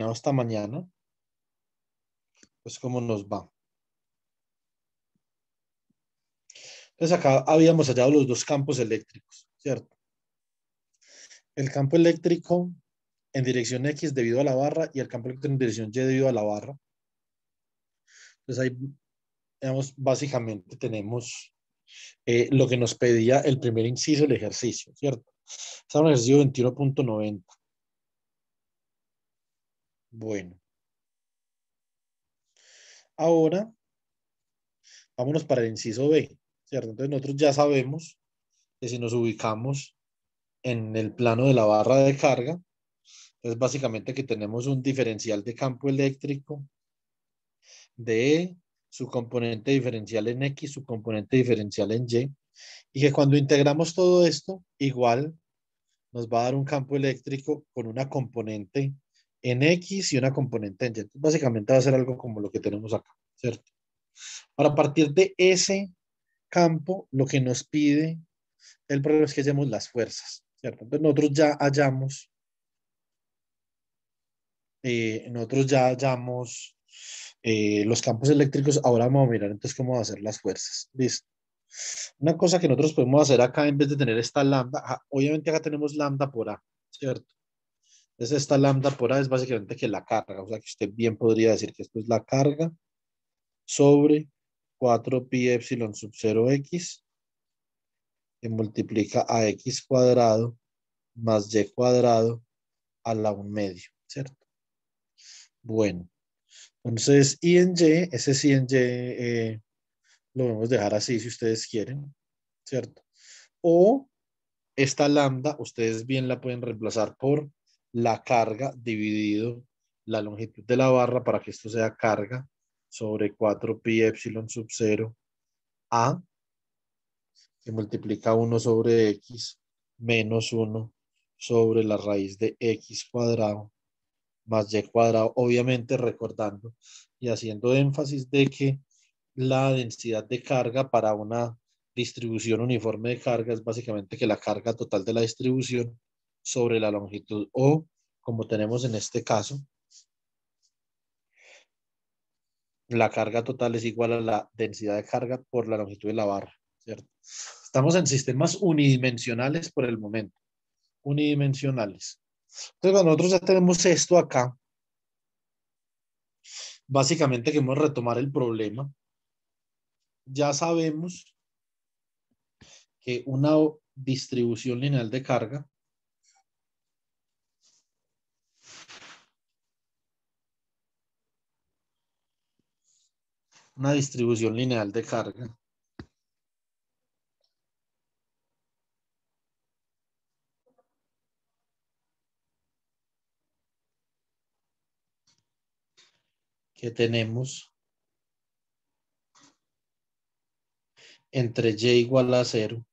Hasta mañana, pues cómo nos va. Entonces acá habíamos hallado los dos campos eléctricos, ¿cierto? El campo eléctrico en dirección X debido a la barra y el campo eléctrico en dirección Y debido a la barra. Entonces ahí, digamos, básicamente tenemos lo que nos pedía el primer inciso del ejercicio, ¿cierto? Está en el ejercicio 21.90. Bueno, ahora vámonos para el inciso B, ¿cierto? Entonces nosotros ya sabemos que si nos ubicamos en el plano de la barra de carga, entonces básicamente que tenemos un diferencial de campo eléctrico de E, su componente diferencial en X, su componente diferencial en y que cuando integramos todo esto, igual nos va a dar un campo eléctrico con una componente en X y una componente en Y. Entonces, básicamente va a ser algo como lo que tenemos acá, ¿cierto? Ahora, a partir de ese campo, lo que nos pide el problema es que hallemos las fuerzas, ¿cierto? Entonces, nosotros ya hallamos los campos eléctricos. Ahora vamos a mirar entonces cómo va a ser las fuerzas. ¿Listo? Una cosa que nosotros podemos hacer acá en vez de tener esta lambda, obviamente acá tenemos lambda por A, ¿cierto? Entonces esta lambda por A es básicamente que la carga, o sea que usted bien podría decir que esto es la carga sobre 4 pi epsilon sub 0 x que multiplica a x cuadrado más y cuadrado a la 1/2, ¿cierto? Bueno, entonces I en Y, ese sí en Y lo podemos dejar así si ustedes quieren, ¿cierto? O esta lambda, ustedes bien la pueden reemplazar por la carga dividido la longitud de la barra para que esto sea carga sobre 4 pi epsilon sub 0 A, que multiplica 1 sobre X menos 1 sobre la raíz de X cuadrado más Y cuadrado, obviamente recordando y haciendo énfasis de que la densidad de carga para una distribución uniforme de carga es básicamente que la carga total de la distribución sobre la longitud o, como tenemos en este caso, la carga total es igual a la densidad de carga por la longitud de la barra, ¿cierto? Estamos en sistemas unidimensionales por el momento, unidimensionales. Entonces, cuando nosotros ya tenemos esto acá, básicamente queremos retomar el problema. Ya sabemos que una distribución lineal de carga que tenemos entre y igual a 0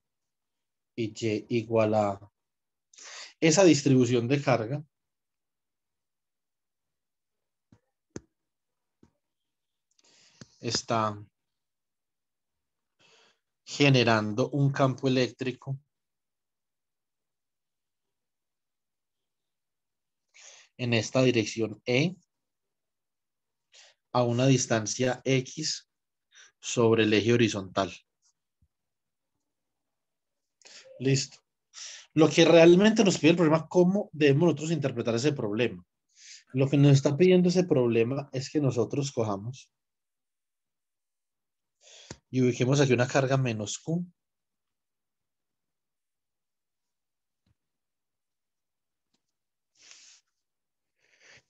y y igual a A. Esa distribución de carga está generando un campo eléctrico en esta dirección E a una distancia X sobre el eje horizontal. Listo. Lo que realmente nos pide el problema, ¿cómo debemos nosotros interpretar ese problema? Lo que nos está pidiendo ese problema es que nosotros cojamos y ubiquemos aquí una carga menos Q.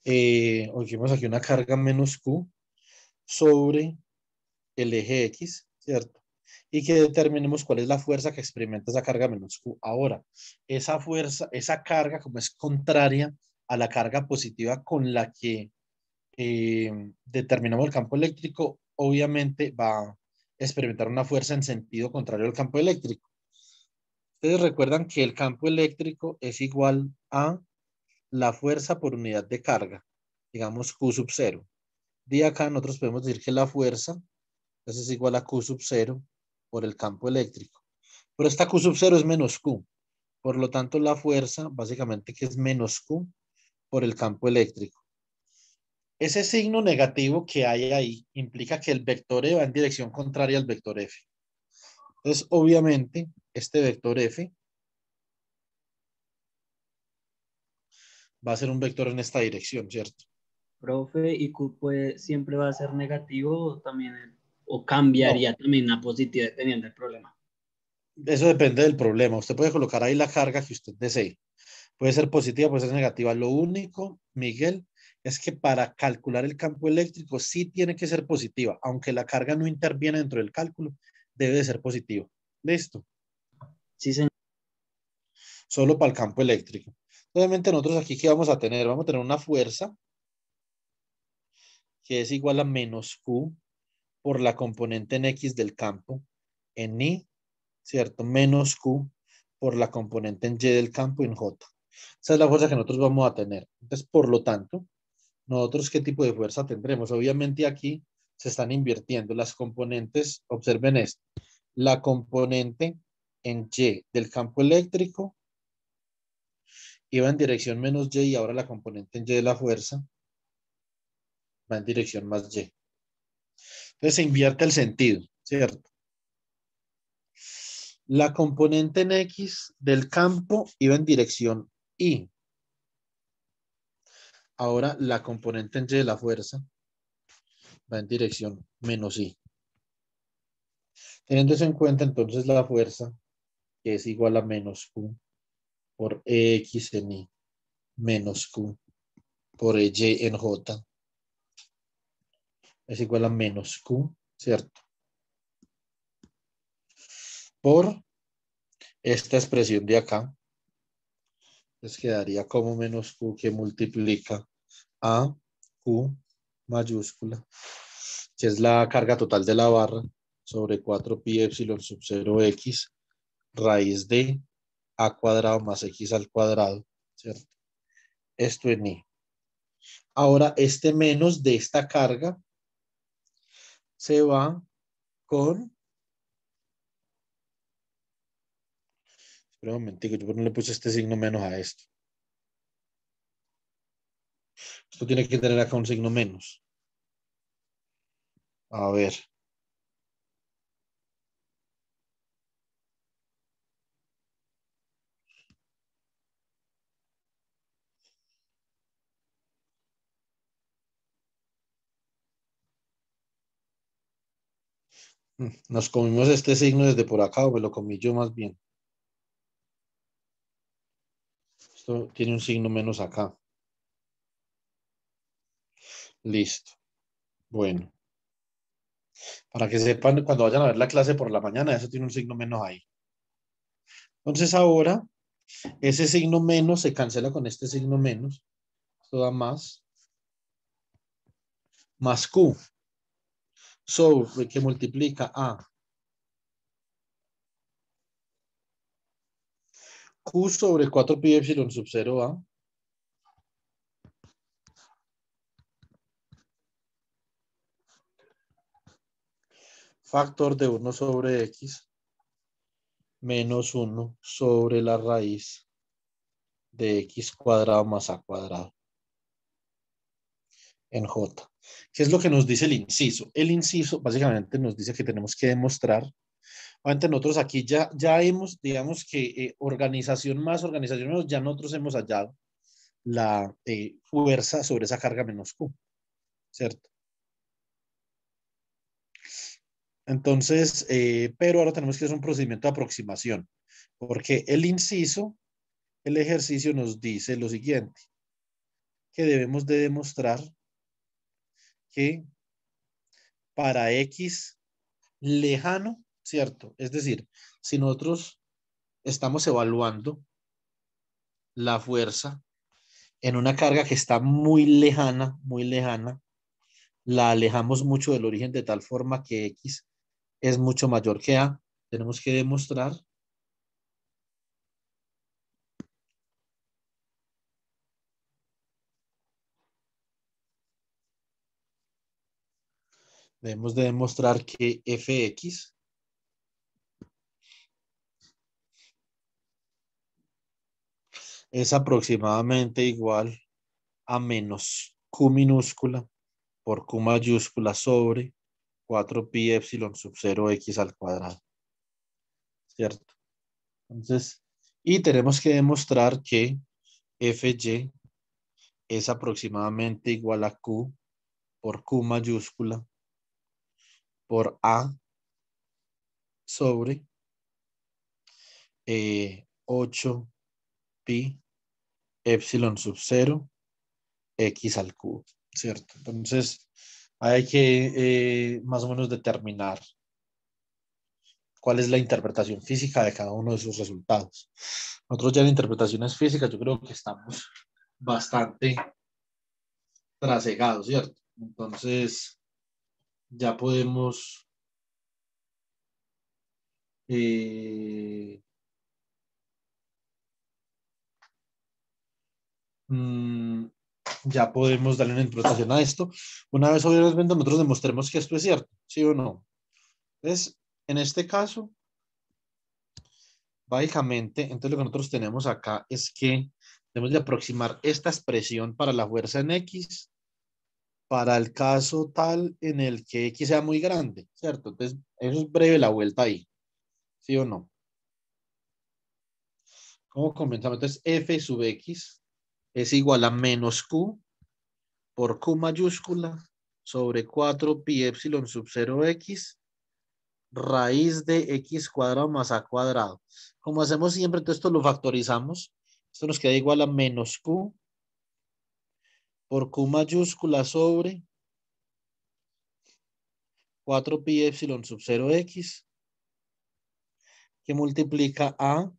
Ubiquemos aquí una carga menos Q sobre el eje X, ¿cierto? Y que determinemos cuál es la fuerza que experimenta esa carga menos Q. Ahora, esa fuerza, esa carga, como es contraria a la carga positiva con la que determinamos el campo eléctrico, obviamente va a experimentar una fuerza en sentido contrario al campo eléctrico. Ustedes recuerdan que el campo eléctrico es igual a la fuerza por unidad de carga, digamos Q sub 0. De acá nosotros podemos decir que la fuerza es igual a Q sub 0 por el campo eléctrico. Pero esta Q sub 0 es menos Q. Por lo tanto, la fuerza básicamente que es menos Q por el campo eléctrico. Ese signo negativo que hay ahí implica que el vector E va en dirección contraria al vector F. Entonces, obviamente, este vector F va a ser un vector en esta dirección, ¿cierto? Profe, ¿y Q puede, siempre va a ser negativo o también, o No, cambiaría también a positivo dependiendo del problema? eso depende del problema. Usted puede colocar ahí la carga que usted desee. Puede ser positiva, puede ser negativa. Lo único, Miguel, es que para calcular el campo eléctrico sí tiene que ser positiva, aunque la carga no interviene dentro del cálculo, debe de ser positiva. Listo. Sí, señor. Solo para el campo eléctrico. Obviamente nosotros aquí, ¿qué vamos a tener? Vamos a tener una fuerza que es igual a menos Q por la componente en X del campo en Y, ¿cierto? Menos Q por la componente en Y del campo en J. Esa es la fuerza que nosotros vamos a tener. Entonces, por lo tanto, nosotros qué tipo de fuerza tendremos. Obviamente aquí se están invirtiendo las componentes. Observen esto. La componente en Y del campo eléctrico iba en dirección menos Y y ahora la componente en Y de la fuerza va en dirección más Y. Entonces se invierte el sentido, ¿cierto? La componente en X del campo iba en dirección Y. Ahora la componente en Y de la fuerza va en dirección menos Y. Teniendo eso en cuenta, entonces la fuerza, que es igual a menos Q por EX en Y, menos Q por EY en J, es igual a menos Q, ¿cierto? Por esta expresión de acá, pues quedaría como menos Q que multiplica a Q mayúscula, que es la carga total de la barra, sobre 4 pi epsilon sub 0 x raíz de a cuadrado más x al cuadrado, ¿cierto? Esto en y. Ahora, este menos de esta carga se va con... Espera un momentico, yo no le puse este signo menos a esto. Esto tiene que tener acá un signo menos. A ver. Nos comimos este signo desde por acá, o me lo comí yo más bien. Esto tiene un signo menos acá. Listo. Bueno, para que sepan cuando vayan a ver la clase por la mañana, eso tiene un signo menos ahí. Entonces ahora, ese signo menos se cancela con este signo menos. Esto da más Q, sobre que multiplica a Q sobre 4 pi epsilon sub 0 a factor de 1 sobre x menos 1 sobre la raíz de x cuadrado más a cuadrado en j. ¿Qué es lo que nos dice el inciso? El inciso básicamente nos dice que tenemos que demostrar, antes nosotros aquí ya hemos, digamos que organización menos, ya nosotros hemos hallado la fuerza sobre esa carga menos Q, ¿cierto? Entonces, pero ahora tenemos que hacer un procedimiento de aproximación, porque el inciso, el ejercicio nos dice lo siguiente, que debemos de demostrar que para X lejano, ¿cierto? Es decir, si nosotros estamos evaluando la fuerza en una carga que está muy lejana, la alejamos mucho del origen de tal forma que X es mucho mayor que A, tenemos que demostrar debemos de demostrar que Fx es aproximadamente igual a menos Q minúscula por Q mayúscula sobre 4pi epsilon sub 0 x al cuadrado. ¿Cierto? Entonces, y tenemos que demostrar que Fy es aproximadamente igual a Q por Q mayúscula por A sobre 8pi epsilon sub 0 x al cubo, ¿cierto? Entonces, hay que más o menos determinar cuál es la interpretación física de cada uno de esos resultados. Nosotros ya en interpretaciones físicas yo creo que estamos bastante trasegados, ¿cierto? Entonces, ya podemos eh, mm, ya podemos darle una interpretación a esto. Una vez obviamente nosotros demostremos que esto es cierto, ¿sí o no? Entonces, en este caso, básicamente, entonces lo que nosotros tenemos acá es que debemos de aproximar esta expresión para la fuerza en X para el caso tal en el que X sea muy grande, ¿cierto? Entonces, eso es breve la vuelta ahí, ¿sí o no? ¿Cómo comenzamos? Entonces, F sub X es igual a menos Q por Q mayúscula sobre 4 pi epsilon sub 0 X raíz de X cuadrado más A cuadrado. Como hacemos siempre, entonces esto lo factorizamos. Esto nos queda igual a menos Q por Q mayúscula sobre 4 pi epsilon sub 0 X que multiplica a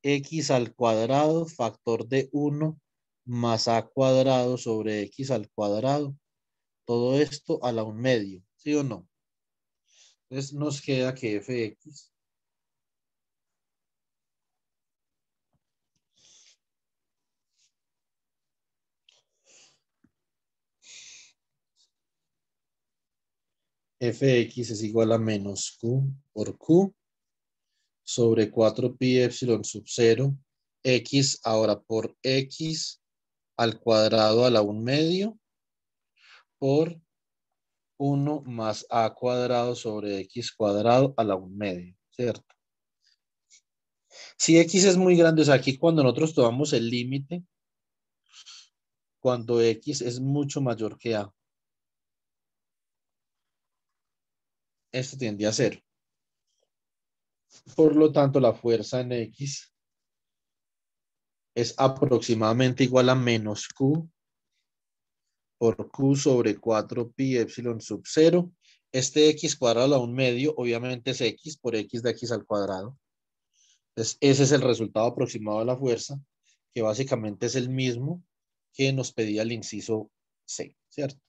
X al cuadrado factor de 1 más A cuadrado sobre X al cuadrado. Todo esto a la 1/2, ¿sí o no? Entonces nos queda que Fx es igual a menos Q por Q sobre 4 pi epsilon sub 0 X ahora por X al cuadrado a la 1/2 por 1 más A cuadrado sobre X cuadrado a la 1/2, ¿cierto? Si X es muy grande, o sea, aquí cuando nosotros tomamos el límite, cuando X es mucho mayor que A, esto tiende a 0. Por lo tanto, la fuerza en X es aproximadamente igual a menos Q por Q sobre 4 pi epsilon sub 0. Este X cuadrado a la 1/2, obviamente es X por X de X al cuadrado. Entonces, ese es el resultado aproximado de la fuerza, que básicamente es el mismo que nos pedía el inciso C, ¿cierto?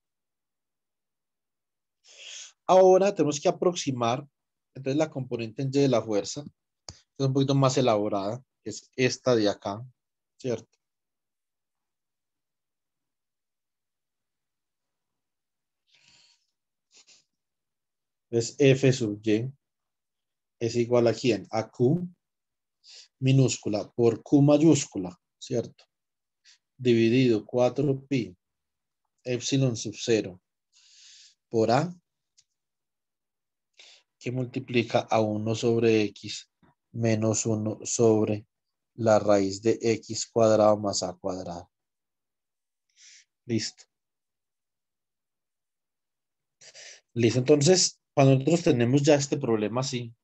Ahora tenemos que aproximar, entonces, la componente en Y de la fuerza, que es un poquito más elaborada, que es esta de acá, ¿cierto? Entonces, F sub Y es igual a ¿quién? A Q minúscula por Q mayúscula, ¿cierto? Dividido 4pi epsilon sub 0 por A, que multiplica a 1 sobre X menos 1 sobre la raíz de X cuadrado más A cuadrado. Listo. Listo. Entonces, cuando nosotros tenemos ya este problema así,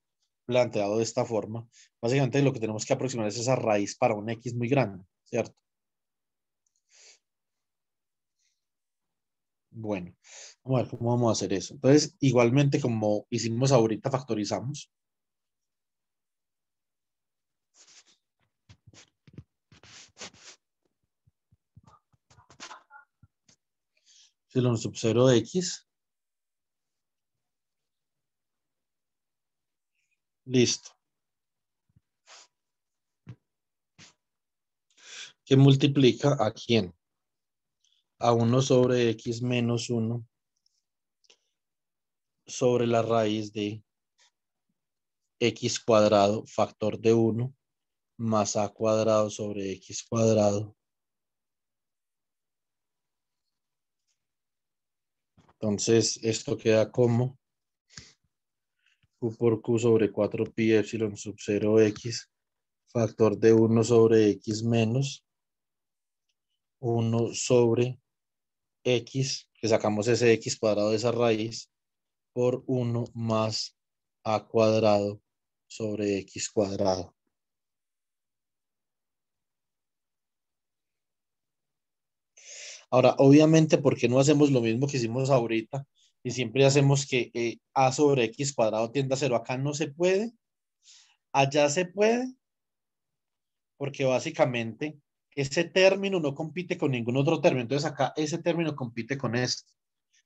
planteado de esta forma, básicamente lo que tenemos que aproximar es esa raíz para un X muy grande, ¿cierto? Bueno, vamos a ver cómo vamos a hacer eso. Entonces, igualmente como hicimos ahorita, factorizamos. Epsilon sub 0 de X. Listo. ¿Qué multiplica a quién? A 1 sobre X menos 1 sobre la raíz de X cuadrado factor de 1 más A cuadrado sobre X cuadrado Entonces, esto queda como Q por Q sobre 4 pi epsilon sub 0 x, factor de 1 sobre x menos 1 sobre x, que sacamos ese x cuadrado de esa raíz, por 1 más a cuadrado sobre x cuadrado. Ahora, obviamente, ¿por qué no hacemos lo mismo que hicimos ahorita? Y siempre hacemos que a sobre x cuadrado tienda a cero. Acá no se puede, allá se puede, porque básicamente ese término no compite con ningún otro término. Entonces acá ese término compite con este.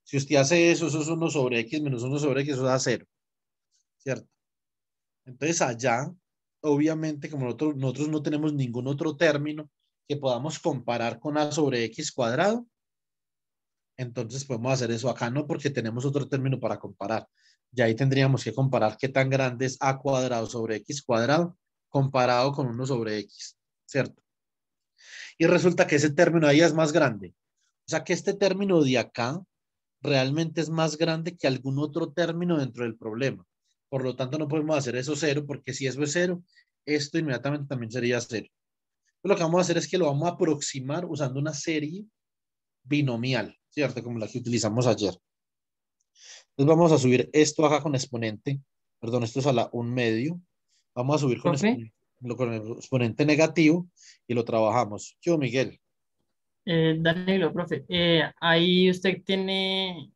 Si usted hace eso, eso es 1 sobre x menos 1 sobre x, eso da 0, ¿cierto? Entonces allá, obviamente, como nosotros no tenemos ningún otro término que podamos comparar con a sobre x cuadrado, entonces podemos hacer eso acá, no porque tenemos otro término para comparar. Y ahí tendríamos que comparar qué tan grande es a cuadrado sobre x cuadrado comparado con 1 sobre x, ¿cierto? Y resulta que ese término ahí es más grande. O sea que este término de acá realmente es más grande que algún otro término dentro del problema. Por lo tanto, no podemos hacer eso cero, porque si eso es cero, esto inmediatamente también sería cero. Lo que vamos a hacer es que lo vamos a aproximar usando una serie binomial, ¿cierto? Como la que utilizamos ayer. Entonces vamos a subir esto acá con exponente, perdón, esto es a la 1 medio. Vamos a subir Profe, con el exponente negativo y lo trabajamos. Yo, Miguel, Danilo, profe, ahí usted tiene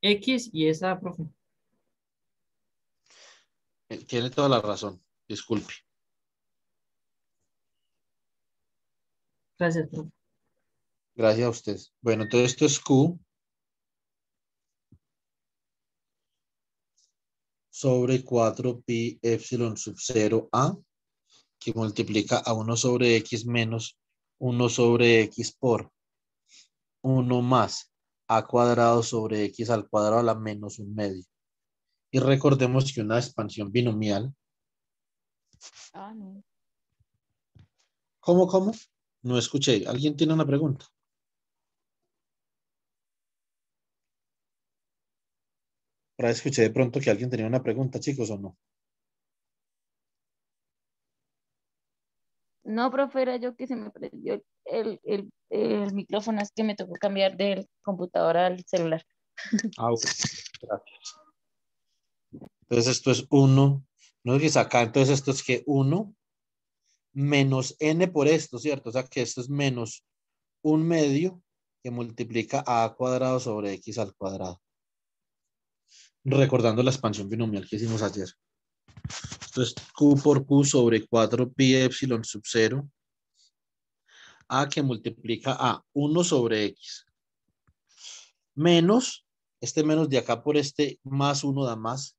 X y esa, profe. tiene toda la razón. Disculpe. Gracias, profe. Gracias a usted. Bueno, entonces esto es Q sobre 4 pi epsilon sub 0 a, que multiplica a 1 sobre x menos 1 sobre x por 1 más a cuadrado sobre x al cuadrado a la menos un medio. Y recordemos que una expansión binomial. Ah, no. ¿Cómo? No escuché. ¿Alguien tiene una pregunta? Por ahí escuché de pronto que alguien tenía una pregunta, chicos, ¿o no? No, profe, era yo que se me prendió el micrófono, es que me tocó cambiar del computador al celular. Ah, ok. Gracias. Entonces esto es 1. No es que saca, entonces esto es que 1 menos n por esto, ¿cierto? O sea que esto es menos un medio que multiplica a cuadrado sobre x al cuadrado. Recordando la expansión binomial que hicimos ayer. Esto es q por q sobre 4 pi epsilon sub 0 a que multiplica a 1 sobre x menos, este menos de acá por este más 1 da más,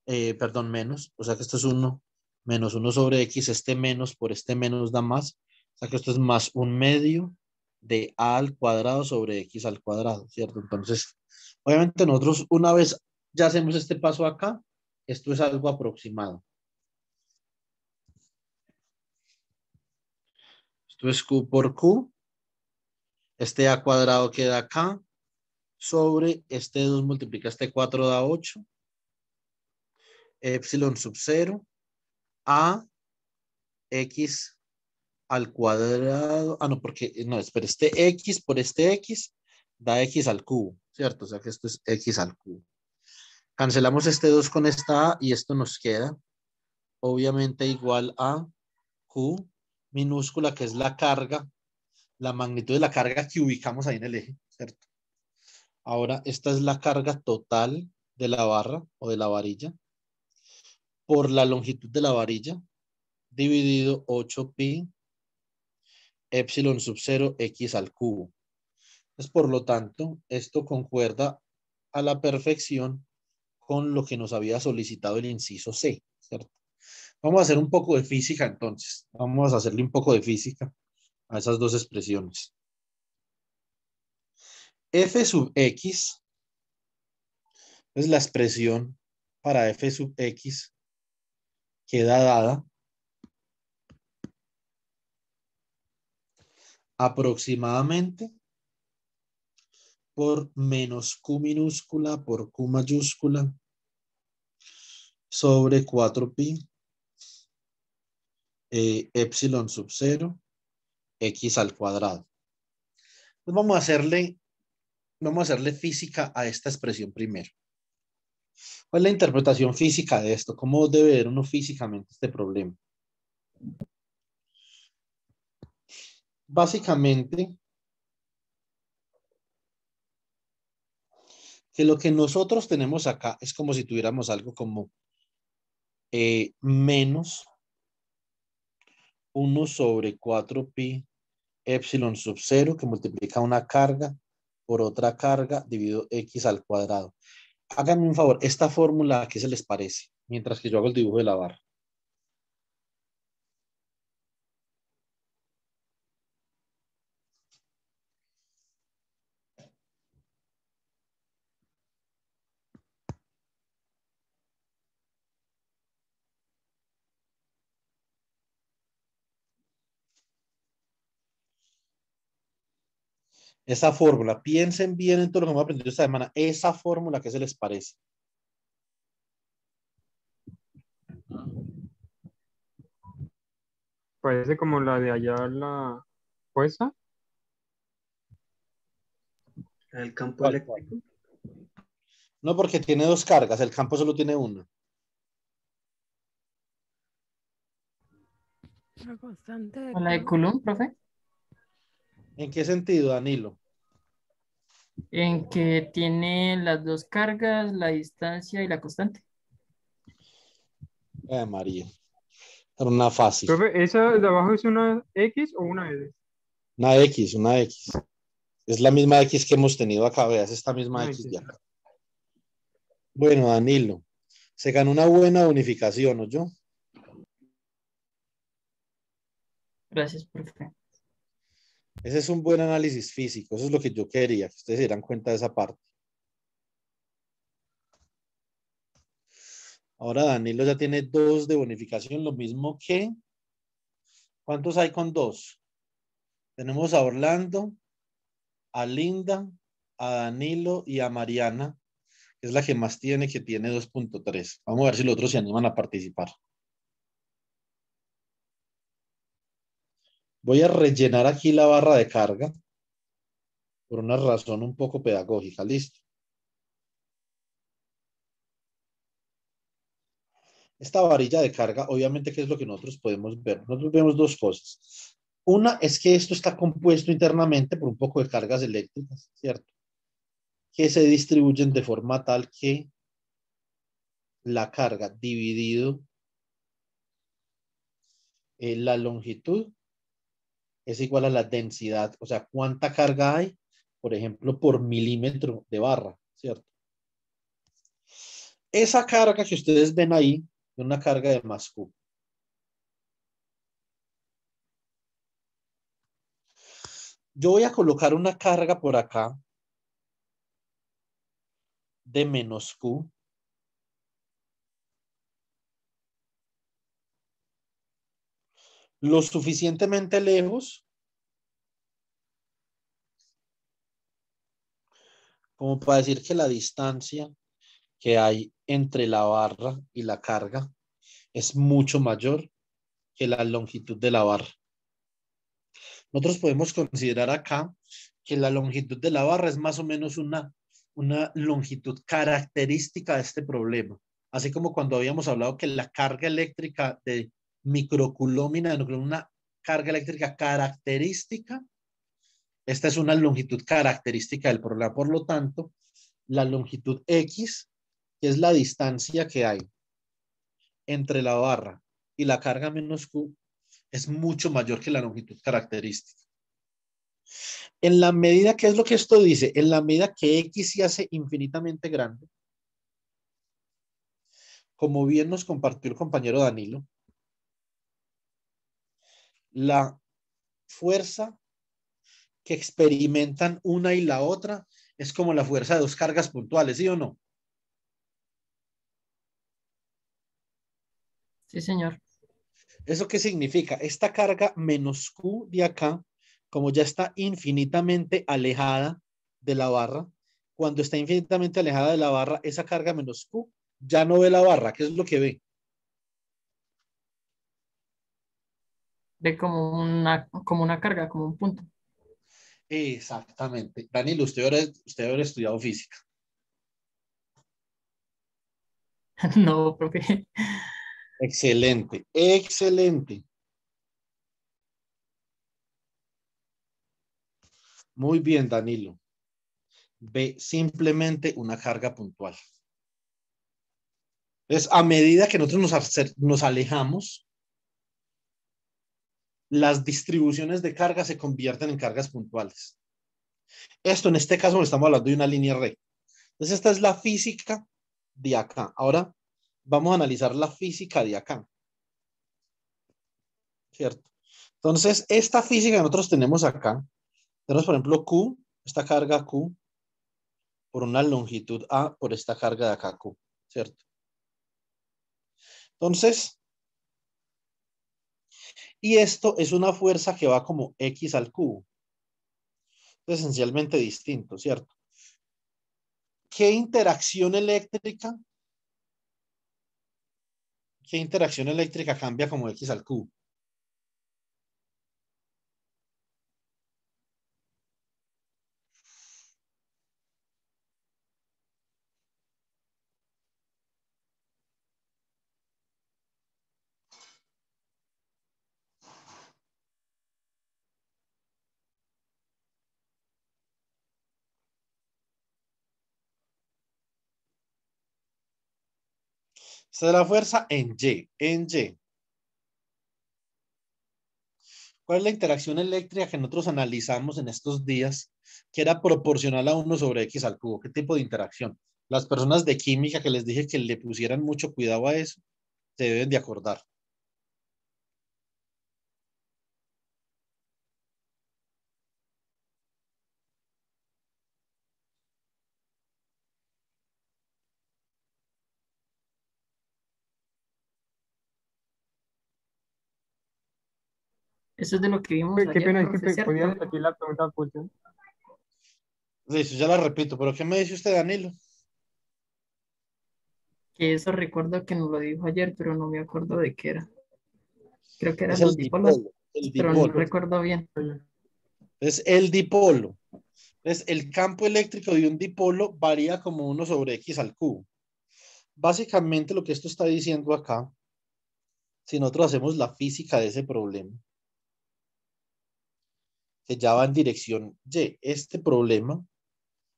perdón, menos, o sea que esto es 1 menos 1 sobre x, este menos por este menos da más, o sea que esto es más un medio de a al cuadrado sobre x al cuadrado, ¿cierto? Entonces, obviamente nosotros una vez ya hacemos este paso acá, esto es algo aproximado. Esto es q por q, este a cuadrado queda acá, sobre este 2 multiplica este 4 da 8, epsilon sub 0, a x al cuadrado, no, porque, no, espera, este x por este x da x al cubo, ¿cierto? O sea que esto es x al cubo. Cancelamos este 2 con esta a y esto nos queda, obviamente, igual a q minúscula, que es la carga, la magnitud de la carga que ubicamos ahí en el eje, ¿cierto? Ahora, esta es la carga total de la barra o de la varilla por la longitud de la varilla dividido 8pi epsilon sub 0 x al cubo. Entonces, por lo tanto, esto concuerda a la perfección con lo que nos había solicitado el inciso C, ¿cierto? Vamos a hacer un poco de física entonces. Vamos a hacerle un poco de física a esas dos expresiones. F sub x es la expresión para f sub x queda dada aproximadamente por menos Q minúscula por Q mayúscula sobre 4pi epsilon sub 0 x al cuadrado. Pues vamos a hacerle física a esta expresión primero. ¿Cuál es la interpretación física de esto? ¿Cómo debe ver uno físicamente este problema? Básicamente, que lo que nosotros tenemos acá es como si tuviéramos algo como menos 1 sobre 4pi epsilon sub 0 que multiplica una carga por otra carga dividido x al cuadrado. Háganme un favor, esta fórmula, ¿a qué se les parece? Mientras que yo hago el dibujo de la barra. Esa fórmula, piensen bien en todo lo que hemos aprendido esta semana. Esa fórmula, ¿qué se les parece? Parece como la de allá, la fuerza. El campo ¿Cuál? eléctrico. No, porque tiene dos cargas, el campo solo tiene una. La constante de ¿O la de Coulomb. Coulomb, profe? ¿En qué sentido, Danilo? En que tiene las dos cargas, la distancia y la constante. María. Era una fácil. Profe, ¿esa de abajo es una X o una S? Una X, una X. Es la misma X que hemos tenido acá, veas, esta misma Una X X. de acá. Bueno, Danilo, se ganó una buena bonificación, ¿no yo? Gracias, profe. Ese es un buen análisis físico, eso es lo que yo quería, que ustedes se dieran cuenta de esa parte. Ahora Danilo ya tiene 2 de bonificación, lo mismo que... ¿Cuántos hay con 2? Tenemos a Orlando, a Linda, a Danilo y a Mariana, que es la que más tiene, que tiene 2.3. Vamos a ver si los otros se animan a participar. Voy a rellenar aquí la barra de carga por una razón un poco pedagógica. ¿Listo? Esta varilla de carga, obviamente, ¿qué es lo que nosotros podemos ver? Nosotros vemos dos cosas. Una es que esto está compuesto internamente por un poco de cargas eléctricas, ¿cierto? Que se distribuyen de forma tal que la carga dividido la longitud es igual a la densidad, o sea, cuánta carga hay, por ejemplo, por milímetro de barra, ¿cierto? Esa carga que ustedes ven ahí es una carga de más Q. Yo voy a colocar una carga por acá de menos Q. Lo suficientemente lejos como para decir que la distancia que hay entre la barra y la carga es mucho mayor que la longitud de la barra. Nosotros podemos considerar acá que la longitud de la barra es más o menos una longitud característica de este problema. Así como cuando habíamos hablado que la carga eléctrica de microculomina, una carga eléctrica característica, esta es una longitud característica del problema. Por lo tanto, la longitud X, que es la distancia que hay entre la barra y la carga menos Q, es mucho mayor que la longitud característica. En la medida, ¿qué es lo que esto dice? En la medida que X se hace infinitamente grande, como bien nos compartió el compañero Danilo, la fuerza que experimentan una y la otra es como la fuerza de dos cargas puntuales, ¿sí o no? Sí, señor. ¿Eso qué significa? Esta carga menos Q de acá, como ya está infinitamente alejada de la barra. Cuando está infinitamente alejada de la barra, esa carga menos Q ya no ve la barra. ¿Qué es lo que ve? Ve como una carga, como un punto. Exactamente. Danilo, usted habrá estudiado física. No, profe. Excelente, excelente. Muy bien, Danilo. Ve simplemente una carga puntual. Entonces, a medida que nosotros nos alejamos, las distribuciones de carga se convierten en cargas puntuales. Esto en este caso estamos hablando de una línea recta. Entonces, esta es la física de acá. Ahora vamos a analizar la física de acá. ¿Cierto? Entonces, esta física que nosotros tenemos acá, tenemos por ejemplo Q, esta carga Q, por una longitud A, por esta carga de acá Q, ¿cierto? Entonces, y esto es una fuerza que va como X al cubo. Es esencialmente distinto, ¿cierto? ¿Qué interacción eléctrica? ¿Qué interacción eléctrica cambia como X al cubo? Esta es la fuerza en Y, en Y. ¿Cuál es la interacción eléctrica que nosotros analizamos en estos días que era proporcional a 1 sobre X al cubo? ¿Qué tipo de interacción? Las personas de química que les dije que le pusieran mucho cuidado a eso, se deben de acordar. Eso es de lo que vimos Uy, qué ayer, pena, profe, disculpe, ¿podría ¿cierto? repetir la pregunta por último? Eso ya la repito, pero ¿qué me dice usted, Danilo? Que eso recuerdo que nos lo dijo ayer, pero no me acuerdo de qué era. Creo que Es eran el los dipolos, dipolo, el pero no dipolo. recuerdo bien. Es el dipolo. Entonces, el campo eléctrico de un dipolo varía como 1 sobre X al cubo. Básicamente lo que esto está diciendo acá, si nosotros hacemos la física de ese problema, que ya va en dirección Y, este problema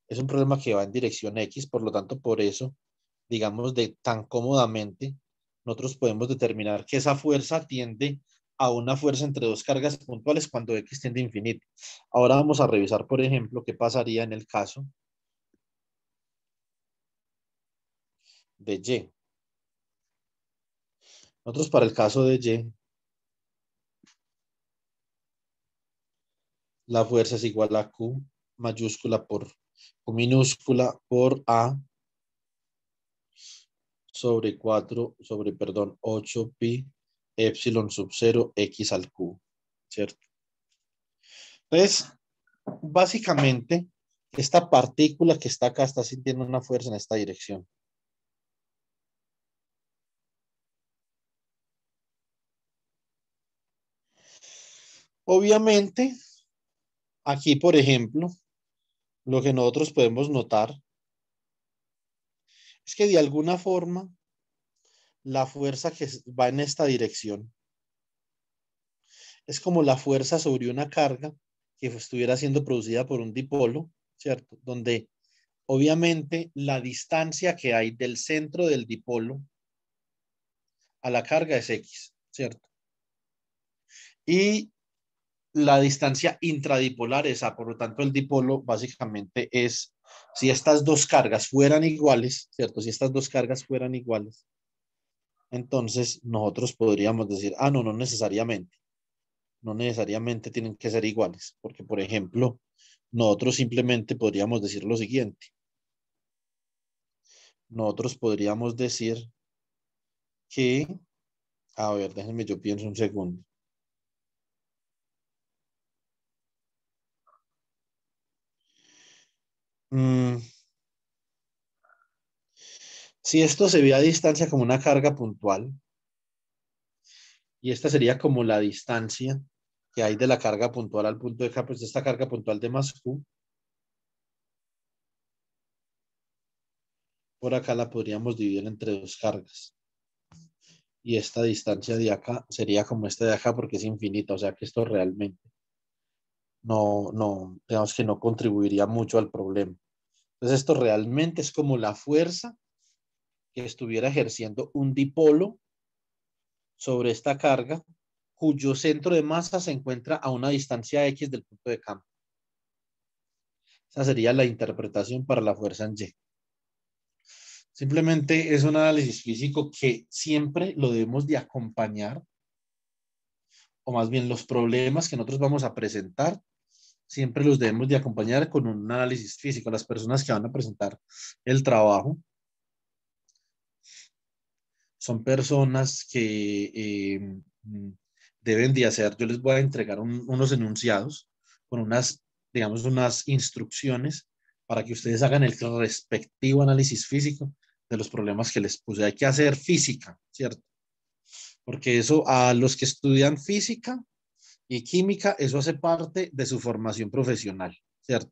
es un problema que va en dirección X, por lo tanto, por eso, digamos, de tan cómodamente, nosotros podemos determinar que esa fuerza tiende a una fuerza entre dos cargas puntuales cuando X tiende a infinito. Ahora vamos a revisar, por ejemplo, qué pasaría en el caso de Y. Nosotros para el caso de Y, la fuerza es igual a Q mayúscula por Q minúscula por A sobre 4 sobre, perdón, 8 pi epsilon sub 0 X al cubo, ¿cierto? Entonces, básicamente, esta partícula que está acá está sintiendo una fuerza en esta dirección. Obviamente, aquí, por ejemplo, lo que nosotros podemos notar es que de alguna forma la fuerza que va en esta dirección es como la fuerza sobre una carga que estuviera siendo producida por un dipolo, ¿cierto? Donde obviamente la distancia que hay del centro del dipolo a la carga es X, ¿cierto? Y la distancia intradipolar es A, por lo tanto el dipolo básicamente es, si estas dos cargas fueran iguales, ¿cierto? Si estas dos cargas fueran iguales, entonces nosotros podríamos decir, ah, no, no necesariamente. No necesariamente tienen que ser iguales, porque por ejemplo, nosotros simplemente podríamos decir lo siguiente. Nosotros podríamos decir que, a ver, déjenme, yo pienso un segundo. Si esto se ve a distancia como una carga puntual, y esta sería como la distancia que hay de la carga puntual al punto de K, pues esta carga puntual de más Q, por acá la podríamos dividir entre dos cargas. Y esta distancia de acá sería como esta de acá porque es infinita, o sea que esto realmente digamos que no contribuiría mucho al problema. Entonces esto realmente es como la fuerza que estuviera ejerciendo un dipolo sobre esta carga, cuyo centro de masa se encuentra a una distancia X del punto de campo. Esa sería la interpretación para la fuerza en Y. Simplemente es un análisis físico que siempre lo debemos de acompañar, o más bien los problemas que nosotros vamos a presentar, siempre los debemos de acompañar con un análisis físico. Las personas que van a presentar el trabajo son personas que deben de hacer, yo les voy a entregar unos enunciados con unas, digamos, unas instrucciones para que ustedes hagan el respectivo análisis físico de los problemas que les puse. Hay que hacer física, ¿cierto? Porque eso a los que estudian física y química, eso hace parte de su formación profesional, ¿cierto?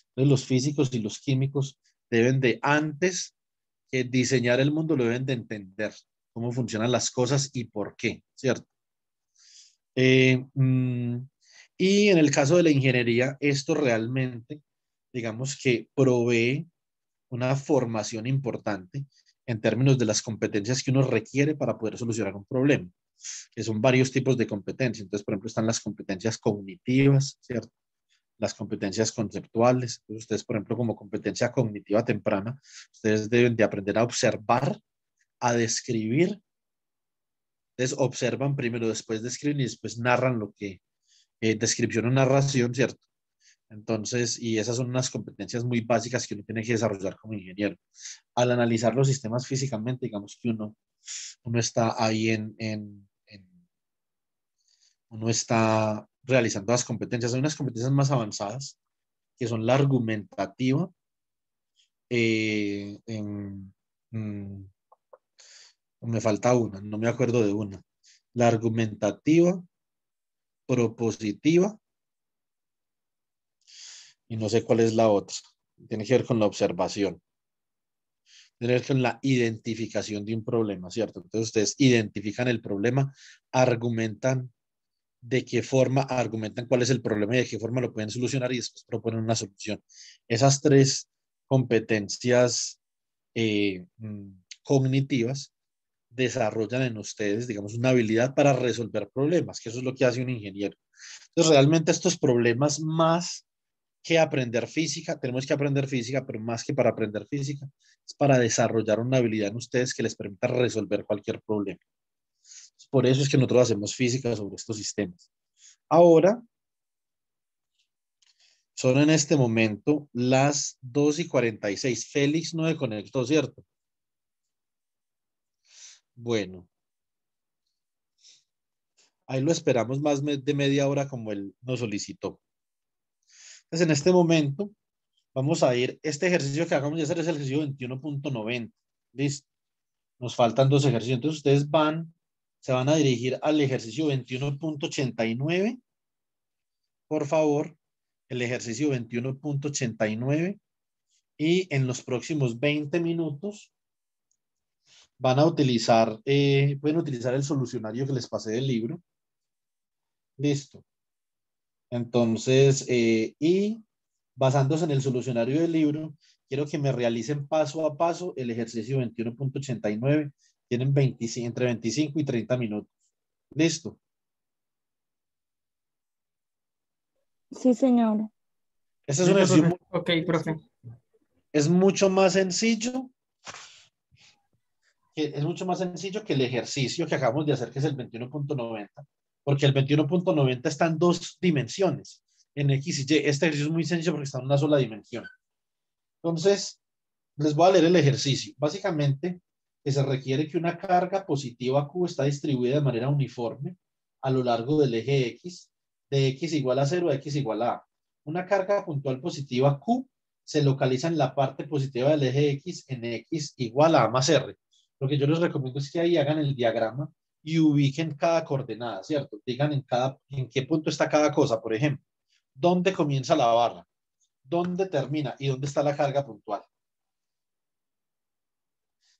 Entonces los físicos y los químicos deben de, antes que diseñar el mundo, lo deben de entender cómo funcionan las cosas y por qué, ¿cierto? Y en el caso de la ingeniería, esto realmente, digamos que provee una formación importante en términos de las competencias que uno requiere para poder solucionar un problema, que son varios tipos de competencias. Entonces, por ejemplo, están las competencias cognitivas, ¿cierto? Las competencias conceptuales. Entonces, ustedes, por ejemplo, como competencia cognitiva temprana, ustedes deben de aprender a observar, a describir. Entonces, observan primero, después describen y después narran lo que, descripción o narración, ¿cierto? Entonces, y esas son unas competencias muy básicas que uno tiene que desarrollar como ingeniero. Al analizar los sistemas físicamente, digamos que uno está ahí uno está realizando las competencias. Hay unas competencias más avanzadas, que son la argumentativa, me falta una, no me acuerdo de una. La argumentativa, propositiva, y no sé cuál es la otra. Tiene que ver con la observación. Tiene que ver con la identificación de un problema, ¿cierto? Entonces ustedes identifican el problema, argumentan de qué forma, argumentan cuál es el problema y de qué forma lo pueden solucionar y después proponen una solución. Esas tres competencias cognitivas desarrollan en ustedes, digamos, una habilidad para resolver problemas, que eso es lo que hace un ingeniero. Entonces, realmente estos problemas, más que aprender física, tenemos que aprender física, pero más que para aprender física, es para desarrollar una habilidad en ustedes que les permita resolver cualquier problema. Por eso es que nosotros hacemos física sobre estos sistemas. Ahora, son en este momento las 2:46. Félix no se conectó, ¿cierto? Bueno, ahí lo esperamos más de media hora como él nos solicitó. Entonces, en este momento, vamos a ir, este ejercicio que acabamos de hacer es el ejercicio 21.90. Listo. Nos faltan dos ejercicios. Entonces, ustedes se van a dirigir al ejercicio 21.89. Por favor, el ejercicio 21.89. Y en los próximos 20 minutos van a utilizar, pueden utilizar el solucionario que les pasé del libro. Listo. Entonces, y basándose en el solucionario del libro, quiero que me realicen paso a paso el ejercicio 21.89. Tienen entre 25 y 30 minutos. Listo. Sí, señora. Este es un ejercicio Ok, profe. es mucho más sencillo. Es mucho más sencillo que el ejercicio que acabamos de hacer, que es el 21.90, porque el 21.90 está en dos dimensiones, en X y Y. Este ejercicio es muy sencillo porque está en una sola dimensión. Entonces, les voy a leer el ejercicio. Básicamente, que se requiere que una carga positiva Q está distribuida de manera uniforme a lo largo del eje X, de X igual a 0 a X igual a A. Una carga puntual positiva Q se localiza en la parte positiva del eje X en X igual a A más R. Lo que yo les recomiendo es que ahí hagan el diagrama y ubiquen cada coordenada, ¿cierto? Digan en qué punto está cada cosa, por ejemplo, dónde comienza la barra, dónde termina y dónde está la carga puntual.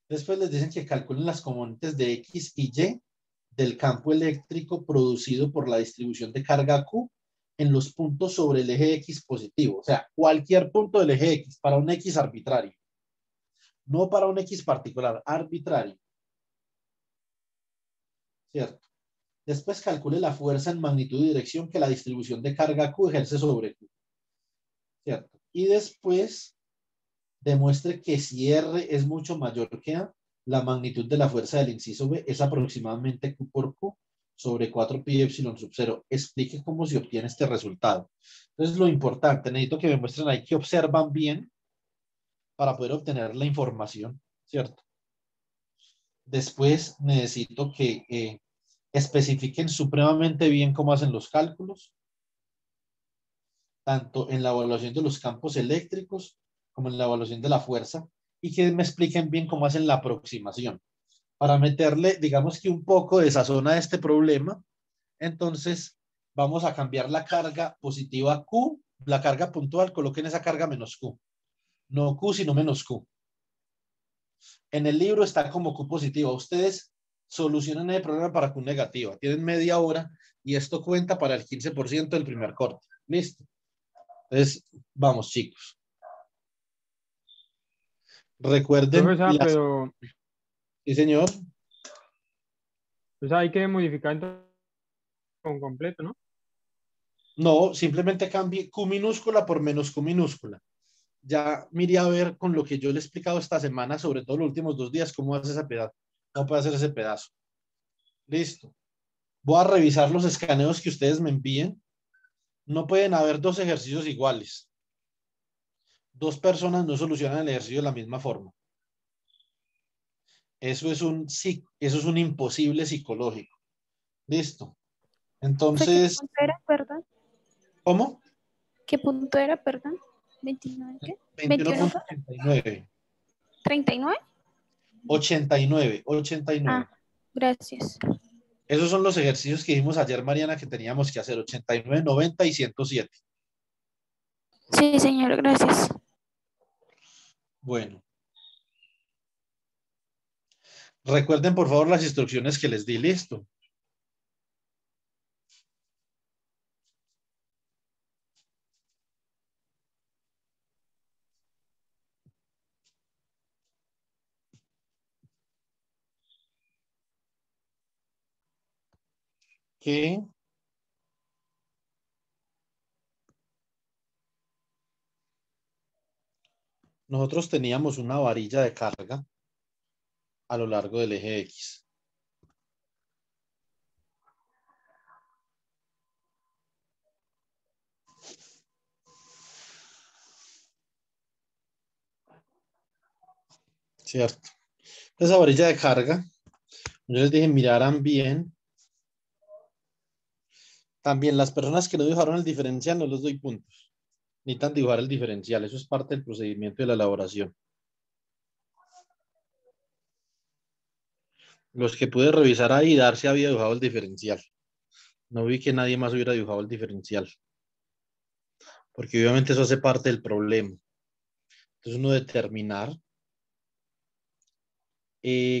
Después les dicen que calculen las componentes de X y Y del campo eléctrico producido por la distribución de carga Q en los puntos sobre el eje X positivo. O sea, cualquier punto del eje X para un X arbitrario. No para un X particular, arbitrario. ¿Cierto? Después calcule la fuerza en magnitud y dirección que la distribución de carga Q ejerce sobre Q. ¿Cierto? Y después demuestre que si R es mucho mayor que A, la magnitud de la fuerza del inciso B es aproximadamente Q por Q sobre 4 pi epsilon sub 0. Explique cómo se obtiene este resultado. Entonces, lo importante, necesito que me muestren ahí que observan bien para poder obtener la información, ¿cierto? Después necesito que especifiquen supremamente bien cómo hacen los cálculos, tanto en la evaluación de los campos eléctricos como en la evaluación de la fuerza, y que me expliquen bien cómo hacen la aproximación. Para meterle, digamos que un poco de sazón a este problema, entonces vamos a cambiar la carga positiva a Q, la carga puntual, coloquen esa carga menos Q. No Q, sino menos Q. En el libro está como Q positiva. Ustedes solucionan el problema para Q negativa. Tienen media hora y esto cuenta para el 15% del primer corte. ¿Listo? Entonces, vamos, chicos. Recuerden Profesor, pero Sí, señor. pues hay que modificar entonces con completo, ¿no? No, simplemente cambie Q minúscula por menos Q minúscula. Ya miré a ver con lo que yo le he explicado esta semana, sobre todo los últimos 2 días, cómo hace ese pedazo. No puede hacer ese pedazo. Listo. Voy a revisar los escaneos que ustedes me envíen. No pueden haber dos ejercicios iguales. Dos personas no solucionan el ejercicio de la misma forma. Eso es un imposible psicológico. Listo. ¿Qué Entonces, punto era, perdón? ¿cómo? ¿Qué punto era, perdón? ¿29 qué? ¿21 qué? 21.89. 39. 89, Ah, 89. gracias. Esos son los ejercicios que vimos ayer, Mariana, que teníamos que hacer, 89, 90 y 107. Sí, señor, gracias. Bueno, recuerden por favor las instrucciones que les di, listo. Que nosotros teníamos una varilla de carga a lo largo del eje X. ¿Cierto? Esa varilla de carga, yo les dije miraran bien. También las personas que no dibujaron el diferencial no les doy puntos. Necesitan dibujar el diferencial. Eso es parte del procedimiento de la elaboración. Los que pude revisar ahí, Darcy había dibujado el diferencial. No vi que nadie más hubiera dibujado el diferencial. Porque obviamente eso hace parte del problema. Entonces uno determinar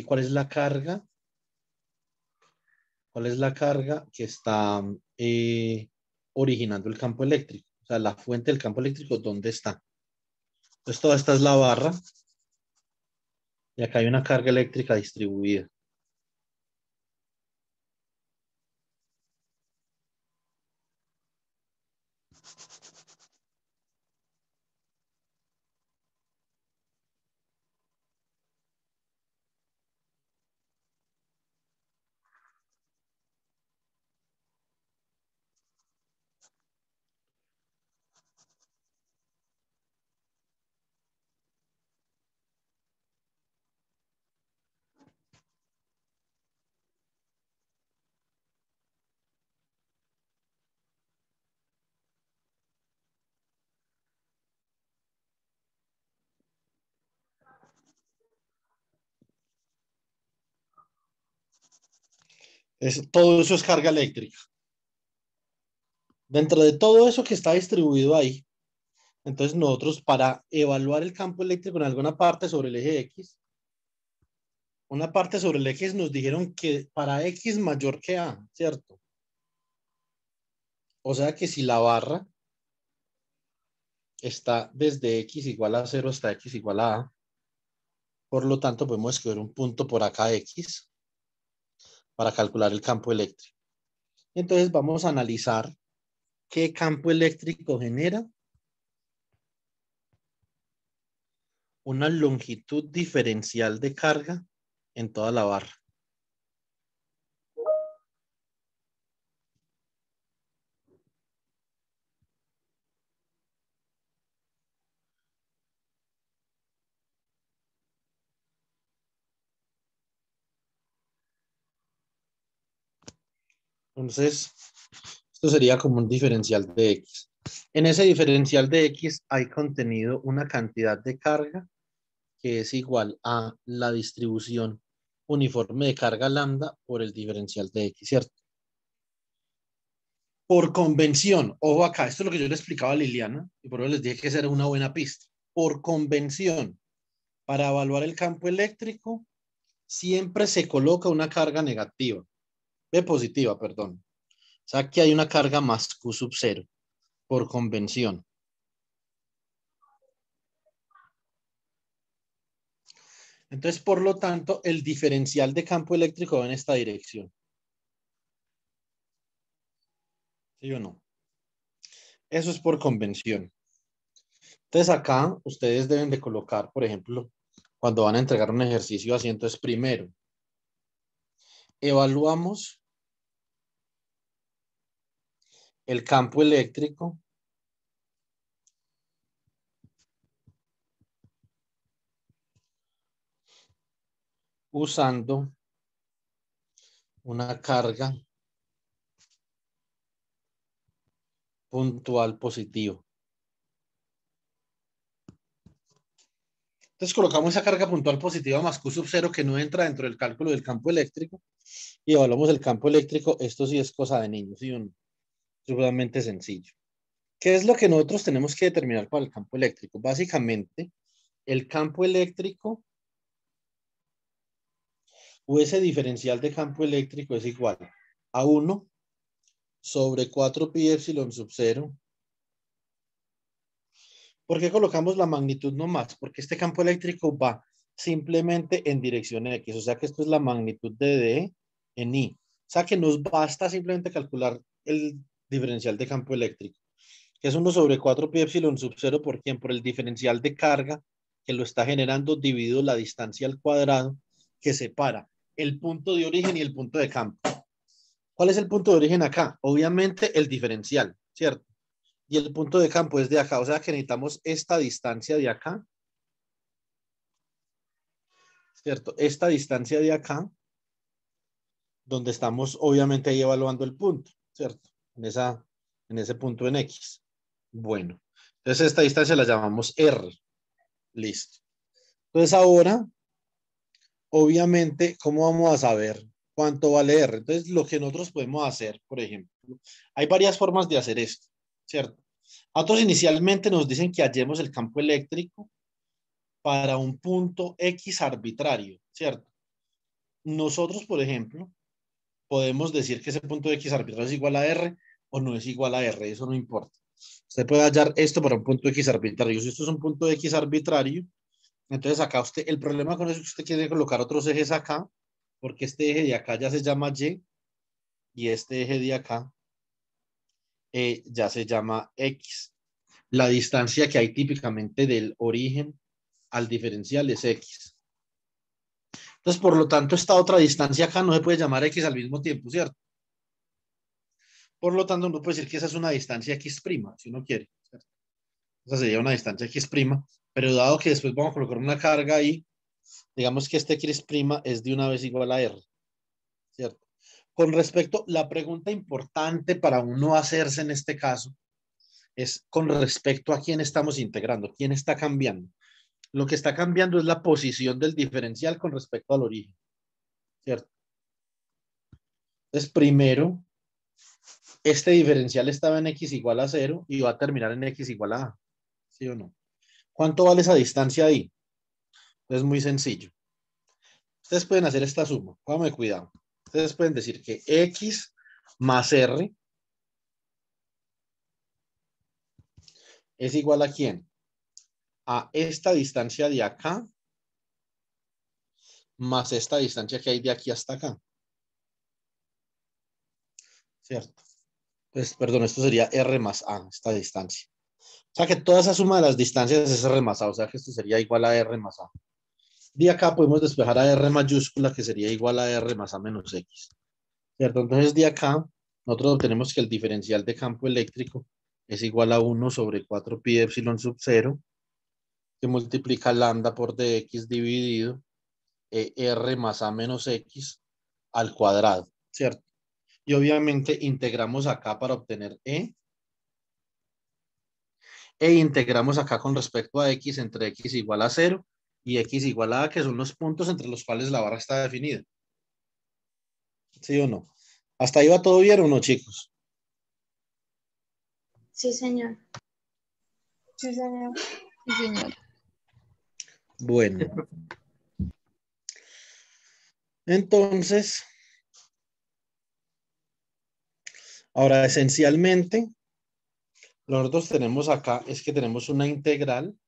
cuál es la carga, que está originando el campo eléctrico. O sea, la fuente del campo eléctrico, ¿dónde está? Entonces toda esta es la barra y acá hay una carga eléctrica distribuida. Todo eso es carga eléctrica. Dentro de todo eso que está distribuido ahí, entonces nosotros para evaluar el campo eléctrico en alguna parte sobre el eje X, una parte sobre el X nos dijeron que para X mayor que A, ¿cierto? O sea que si la barra está desde X igual a 0 hasta X igual a A, por lo tanto podemos escoger un punto por acá X para calcular el campo eléctrico. Entonces vamos a analizar qué campo eléctrico genera una longitud diferencial de carga en toda la barra. Entonces, esto sería como un diferencial de X. En ese diferencial de X hay contenido una cantidad de carga que es igual a la distribución uniforme de carga lambda por el diferencial de X, ¿cierto? Por convención, ojo acá, esto es lo que yo le explicaba a Liliana, y por eso les dije que esa era una buena pista. Por convención, para evaluar el campo eléctrico, siempre se coloca una carga negativa, positiva, perdón. O sea, que hay una carga más Q sub 0, por convención. Entonces, por lo tanto, el diferencial de campo eléctrico va en esta dirección. ¿Sí o no? Eso es por convención. Entonces, acá ustedes deben de colocar, por ejemplo, cuando van a entregar un ejercicio así, entonces primero, evaluamos el campo eléctrico usando una carga puntual positiva. Entonces colocamos esa carga puntual positiva más Q sub 0 que no entra dentro del cálculo del campo eléctrico y evaluamos el campo eléctrico. Esto sí es cosa de niños, ¿sí? Es realmente sencillo. ¿Qué es lo que nosotros tenemos que determinar para el campo eléctrico? Básicamente, el campo eléctrico o ese diferencial de campo eléctrico es igual a 1 sobre 4 pi epsilon sub 0. ¿Por qué colocamos la magnitud nomás? Porque este campo eléctrico va simplemente en dirección X. O sea que esto es la magnitud de D en I. O sea que nos basta simplemente calcular el diferencial de campo eléctrico, que es 1 sobre 4 pi epsilon sub 0. ¿Por quién? Por el diferencial de carga que lo está generando dividido la distancia al cuadrado que separa el punto de origen y el punto de campo. ¿Cuál es el punto de origen acá? Obviamente el diferencial, ¿cierto? Y el punto de campo es de acá, o sea que necesitamos esta distancia de acá, ¿cierto? Esta distancia de acá, donde estamos obviamente ahí evaluando el punto, ¿cierto? En ese punto en X. Bueno, entonces esta distancia la llamamos R. Listo. Entonces ahora, obviamente, ¿cómo vamos a saber cuánto vale R? Entonces lo que nosotros podemos hacer, por ejemplo, hay varias formas de hacer esto, ¿cierto? Nosotros inicialmente nos dicen que hallemos el campo eléctrico para un punto X arbitrario, ¿cierto? Nosotros, por ejemplo, podemos decir que ese punto X arbitrario es igual a R o no es igual a R, eso no importa. Usted puede hallar esto para un punto X arbitrario. Si esto es un punto X arbitrario, entonces acá usted, el problema con eso es que usted quiere colocar otros ejes acá, porque este eje de acá ya se llama Y y este eje de acá ya se llama X. La distancia que hay típicamente del origen al diferencial es X. Entonces, por lo tanto, esta otra distancia acá no se puede llamar X al mismo tiempo, ¿cierto? Por lo tanto, uno puede decir que esa es una distancia X', si uno quiere, ¿cierto? Esa sería una distancia X', pero dado que después vamos a colocar una carga ahí, digamos que este X' es de una vez igual a R, ¿cierto? Con respecto, la pregunta importante para uno hacerse en este caso es con respecto a quién estamos integrando, quién está cambiando. Lo que está cambiando es la posición del diferencial con respecto al origen, ¿cierto? Entonces, primero, este diferencial estaba en x igual a 0 y va a terminar en x igual a a. ¿Sí o no? ¿Cuánto vale esa distancia ahí? Es muy sencillo. Ustedes pueden hacer esta suma. Pónganme cuidado. Ustedes pueden decir que x más r es igual a ¿quién? A esta distancia de acá más esta distancia que hay de aquí hasta acá. ¿Cierto? Pues, perdón, esto sería r más a, esta distancia. O sea que toda esa suma de las distancias es r más a, o sea que esto sería igual a r más a. De acá podemos despejar a r mayúscula, que sería igual a r más a menos x. ¿Cierto? Entonces de acá nosotros obtenemos que el diferencial de campo eléctrico es igual a 1 sobre 4 pi epsilon sub 0, que multiplica lambda por dx dividido r más a menos x al cuadrado, ¿cierto? Y obviamente integramos acá para obtener e integramos acá con respecto a x entre x igual a 0 y x igual a, que son los puntos entre los cuales la barra está definida. ¿Sí o no? ¿Hasta ahí va todo bien o no, chicos? Sí, señor. Sí, señor. Sí, señor. Bueno. Entonces, ahora esencialmente, lo que nosotros tenemos acá es que tenemos una integral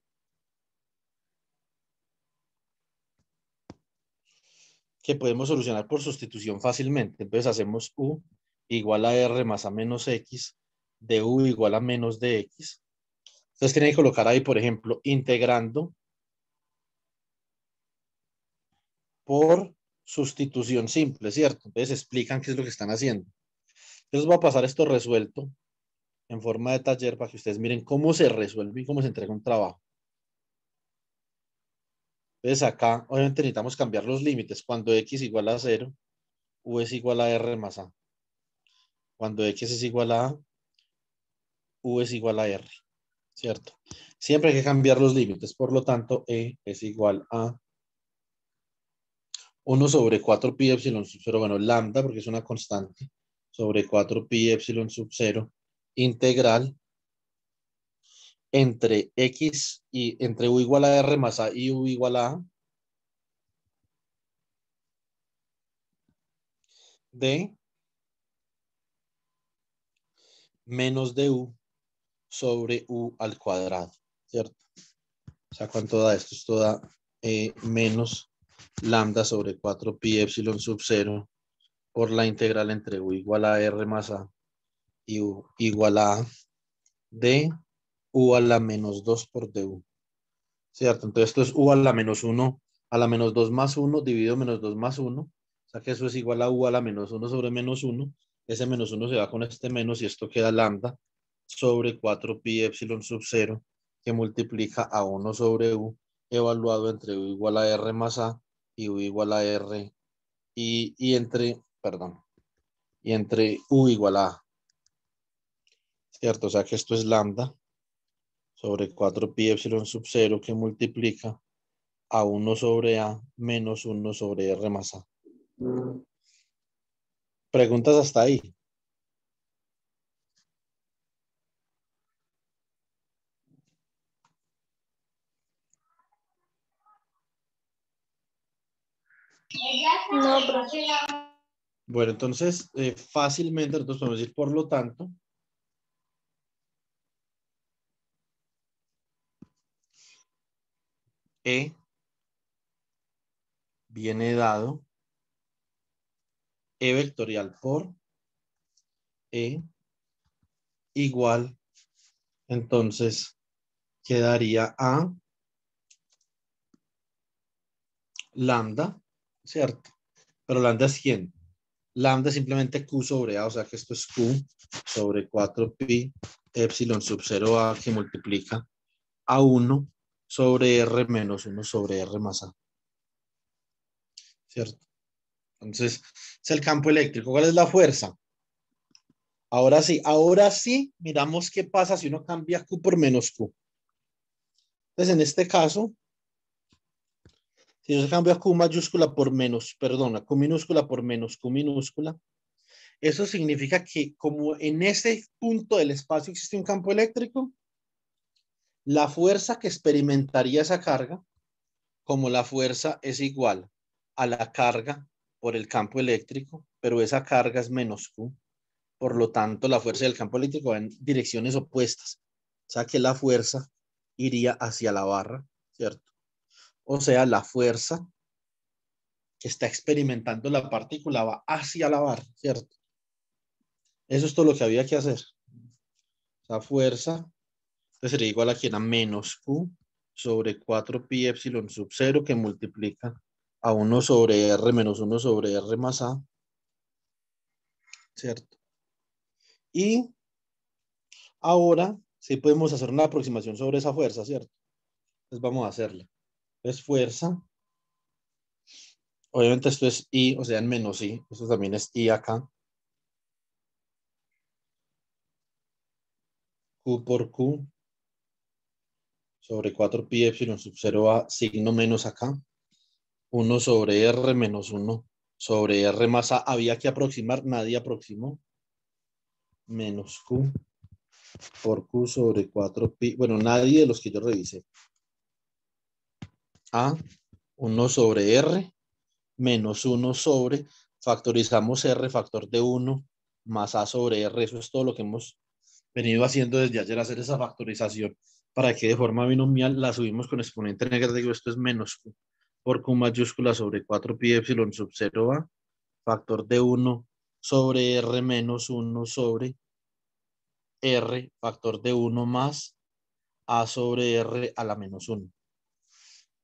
que podemos solucionar por sustitución fácilmente. Entonces hacemos u igual a r más a menos x de u igual a menos de x. Entonces tienen que colocar ahí, por ejemplo, integrando por sustitución simple, ¿cierto? Entonces explican qué es lo que están haciendo. Entonces voy a pasar esto resuelto en forma de taller para que ustedes miren cómo se resuelve y cómo se entrega un trabajo. Entonces acá, obviamente necesitamos cambiar los límites. Cuando x igual a 0, u es igual a r más a. Cuando x es igual a a, u es igual a r, ¿cierto? Siempre hay que cambiar los límites. Por lo tanto, e es igual a 1 sobre 4 pi epsilon sub 0, bueno, lambda, porque es una constante, sobre 4 pi epsilon sub 0, integral entre x y entre u igual a r más a y u igual a de menos de u sobre u al cuadrado, ¿cierto? O sea, ¿cuánto da esto? Esto da menos lambda sobre 4 pi epsilon sub 0 por la integral entre u igual a r más a y u igual a de u a la menos 2 por du. ¿Cierto? Entonces esto es u a la menos 1 a la menos 2 más 1 dividido menos 2 más 1. O sea que eso es igual a u a la menos 1 sobre menos 1. Ese menos 1 se va con este menos y esto queda lambda sobre 4 pi epsilon sub 0 que multiplica a 1 sobre u evaluado entre u igual a r más a y u igual a r y entre, perdón, y entre u igual a a. ¿Cierto? O sea que esto es lambda sobre 4 pi epsilon sub 0 que multiplica a 1 sobre a menos 1 sobre r más a. ¿Preguntas hasta ahí? No, profe. Bueno, entonces fácilmente nosotros podemos decir, por lo tanto, E viene dado E vectorial por E igual, entonces quedaría a lambda, ¿cierto? Pero lambda es ¿quién? Lambda es simplemente Q sobre A, o sea que esto es Q sobre 4 pi epsilon sub 0A que multiplica a 1 sobre R menos 1 sobre R más A. ¿Cierto? Entonces, es el campo eléctrico. ¿Cuál es la fuerza? Ahora sí, miramos qué pasa si uno cambia Q por menos Q. Entonces, en este caso, si yo cambio a Q mayúscula por menos, perdón, a Q minúscula por menos Q minúscula, Eso significa que como en ese punto del espacio existe un campo eléctrico, la fuerza que experimentaría esa carga, como la fuerza es igual a la carga por el campo eléctrico, pero esa carga es menos Q, por lo tanto la fuerza del campo eléctrico va en direcciones opuestas. O sea que la fuerza iría hacia la barra, ¿cierto? O sea, la fuerza que está experimentando la partícula va hacia la barra, ¿cierto? Eso es todo lo que había que hacer. Esa fuerza sería igual a quien a menos Q sobre 4 pi epsilon sub 0 que multiplica a 1 sobre R menos 1 sobre R más A, ¿cierto? Y ahora sí podemos hacer una aproximación sobre esa fuerza, ¿cierto? Entonces vamos a hacerla. Es fuerza. Obviamente esto es I, o sea, en menos I. Esto también es I acá. Q por Q sobre 4 pi epsilon sub 0 A, signo menos acá. 1 sobre R menos 1 sobre R más A. Había que aproximar, nadie aproximó. Menos Q por Q sobre 4 pi. Bueno, nadie de los que yo revisé. A, 1 sobre R menos 1 sobre, factorizamos R, factor de 1, más A sobre R. Eso es todo lo que hemos venido haciendo desde ayer, hacer esa factorización para que de forma binomial la subimos con exponente negativo. Esto es menos Q por Q mayúscula sobre 4 pi epsilon sub 0 A, factor de 1 sobre R menos 1 sobre R, factor de 1 más A sobre R a la menos 1.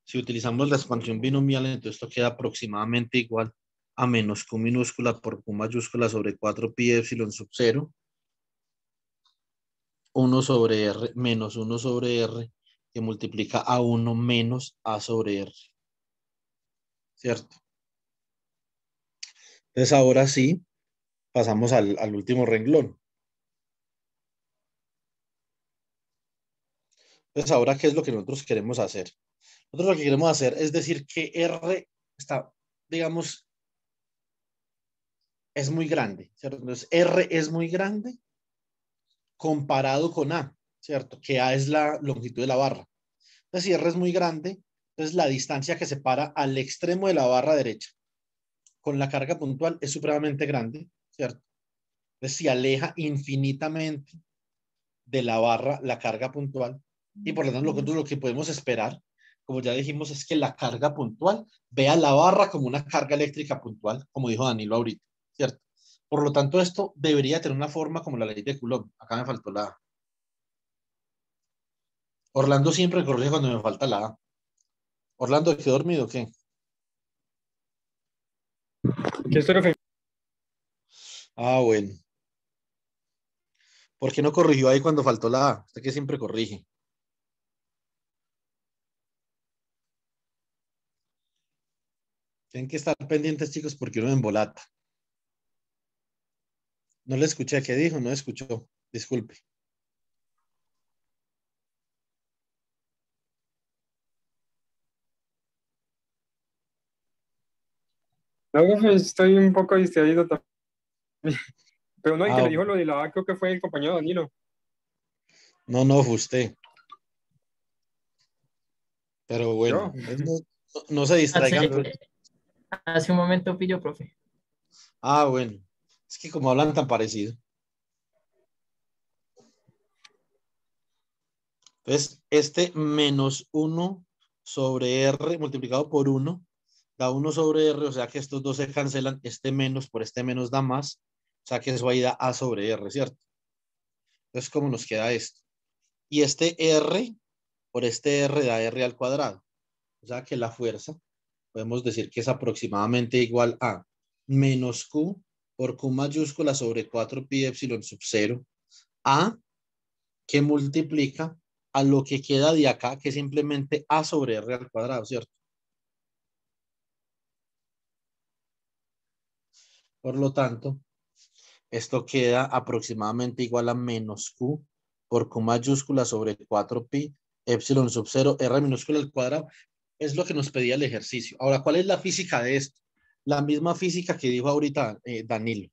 Si utilizamos la expansión binomial, entonces esto queda aproximadamente igual a menos Q minúscula por Q mayúscula sobre 4 pi epsilon sub 0, 1 sobre R menos 1 sobre R, que multiplica a 1 menos A sobre R. ¿Cierto? Entonces ahora sí, pasamos al último renglón. Entonces ahora, ¿qué es lo que nosotros queremos hacer? Nosotros lo que queremos hacer es decir que R está, digamos, es muy grande, ¿cierto? Entonces R es muy grande comparado con A, ¿cierto? Que A es la longitud de la barra. Entonces, si R es muy grande, entonces la distancia que separa al extremo de la barra derecha con la carga puntual es supremamente grande, ¿cierto? Entonces, se aleja infinitamente de la barra la carga puntual y por lo tanto lo que podemos esperar, como ya dijimos, es que la carga puntual vea la barra como una carga eléctrica puntual, como dijo Danilo ahorita, ¿cierto? Por lo tanto, esto debería tener una forma como la ley de Coulomb. Acá me faltó la A. Orlando siempre corrige cuando me falta la A. Orlando, ¿quedó dormido o qué? ¿Qué estoy refiriendo? Ah, bueno. ¿Por qué no corrigió ahí cuando faltó la A? Usted que siempre corrige. Tienen que estar pendientes, chicos, porque uno embolata. No le escuché. ¿Qué dijo? No escuchó. Disculpe. No, pues, estoy un poco distraído también. Pero no, el que Ah, le dijo lo de la A creo que fue el compañero Danilo. no, fue usted. Pero bueno, ¿Yo? no se distraigan. Hace un momento pillo, profe. Ah, bueno. Es que como hablan tan parecido. Entonces, este menos 1 sobre R multiplicado por 1 da 1 sobre R, o sea que estos dos se cancelan. Este menos por este menos da más. O sea que eso ahí da A sobre R, ¿cierto? Entonces, ¿cómo nos queda esto? Y este R por este R da R al cuadrado. O sea que la fuerza, podemos decir que es aproximadamente igual a menos Q por Q mayúscula sobre 4 pi epsilon sub 0 A, que multiplica a lo que queda de acá, que es simplemente A sobre R al cuadrado, ¿cierto? Por lo tanto, esto queda aproximadamente igual a menos Q por Q mayúscula sobre 4 pi epsilon sub 0 R minúscula al cuadrado. Es lo que nos pedía el ejercicio. Ahora, ¿cuál es la física de esto? La misma física que dijo ahorita Danilo.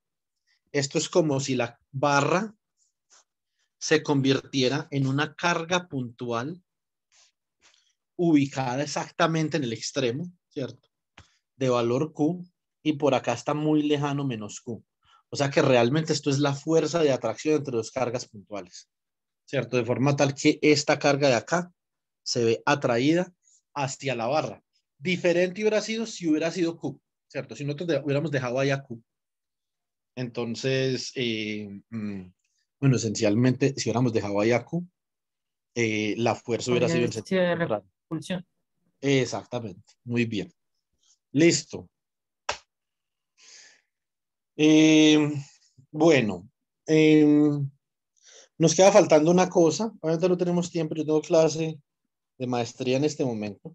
Esto es como si la barra se convirtiera en una carga puntual ubicada exactamente en el extremo, ¿cierto? De valor Q, y por acá está muy lejano menos Q. O sea que realmente esto es la fuerza de atracción entre dos cargas puntuales, ¿cierto? De forma tal que esta carga de acá se ve atraída hacia la barra. Diferente hubiera sido si hubiera sido Q, ¿cierto? Si nosotros hubiéramos dejado ahí a Q. Entonces, bueno, esencialmente, si hubiéramos dejado ahí a Q, la fuerza hubiera sido Habría en sido sentido de contrario. repulsión. Exactamente, muy bien. Listo. Bueno, nos queda faltando una cosa. Ahorita no tenemos tiempo, yo tengo clase de maestría en este momento.